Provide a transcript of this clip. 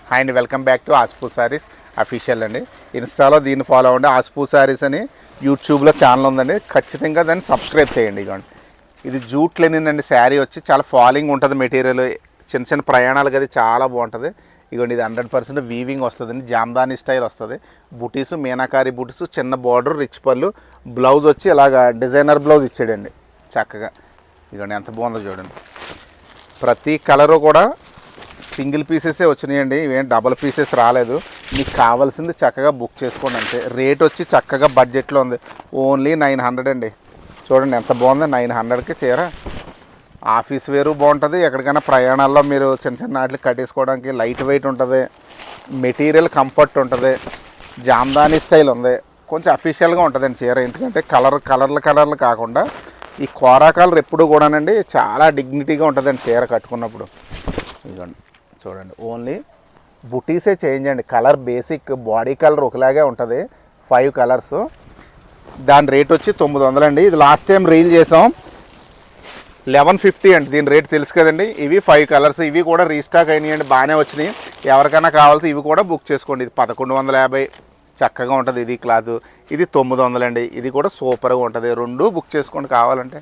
Hi అండి, welcome back to Aspu sarees official అండి. ఇన్స్టాలో దీన్ని ఫాలో అవ్వండి. ఆస్పూ సారీస్ అని యూట్యూబ్లో ఛానల్ ఉందండి, ఖచ్చితంగా దాన్ని సబ్స్క్రైబ్ చేయండి. ఇదిగోండి, ఇది జూట్ లెనిన్ అండి. శారీ వచ్చి చాలా ఫాలింగ్ ఉంటుంది. మెటీరియల్ చిన్న చిన్న ప్రయాణాలకు అది చాలా బాగుంటుంది. ఇదిగోండి, ఇది 100% వీవింగ్ వస్తుందండి. జామ్దాని స్టైల్ వస్తుంది. బుటీస్, మీనాకారి బుటీస్, చిన్న బార్డర్, రిచ్ పళ్ళు, బ్లౌజ్ వచ్చి ఇలాగా డిజైనర్ బ్లౌజ్ ఇచ్చాడండి చక్కగా. ఇదిగోండి ఎంత బాగుందో చూడండి. ప్రతి కలరు కూడా సింగిల్ పీసెసే వచ్చినాయండి, ఇవేం డబల్ పీసెస్ రాలేదు. మీకు కావాల్సింది చక్కగా బుక్ చేసుకోండి అంతే. రేట్ వచ్చి చక్కగా బడ్జెట్లో ఉంది, ఓన్లీ 900 అండి. చూడండి ఎంత బాగుంది, 900కి చీర. ఆఫీస్ వేరు బాగుంటుంది, ఎక్కడికైనా ప్రయాణాల్లో మీరు చిన్న చిన్న వాటికి కట్టేసుకోవడానికి లైట్ వెయిట్ ఉంటుంది, మెటీరియల్ కంఫర్ట్ ఉంటుంది, జామ్దాని స్టైల్ ఉంది, కొంచెం అఫీషియల్గా ఉంటుందండి చీర. ఎందుకంటే కలర్లు కాకుండా ఈ కోరా కలర్ ఎప్పుడు కూడానండి చాలా డిగ్నిటీగా ఉంటుందండి చీర కట్టుకున్నప్పుడు. ఇదిగోండి చూడండి, ఓన్లీ బుటీసే చేంజ్ అండి. కలర్ బేసిక్ బాడీ కలర్ ఒకలాగే ఉంటుంది, 5 కలర్స్. దాని రేట్ వచ్చి 900 అండి. ఇది లాస్ట్ టైం రీల్ చేసాం 1150 అండి. దీని రేట్ తెలుసు కదండి. ఇవి 5 కలర్స్, ఇవి కూడా రీస్టాక్ అయినాయండి, బాగానే వచ్చినాయి. ఎవరికైనా కావాల్సి ఇవి కూడా బుక్ చేసుకోండి. ఇది 1150 చక్కగా ఉంటుంది. ఇది క్లాత్, ఇది 900 అండి. ఇది కూడా సూపర్గా ఉంటుంది. 2 బుక్ చేసుకోండి కావాలంటే.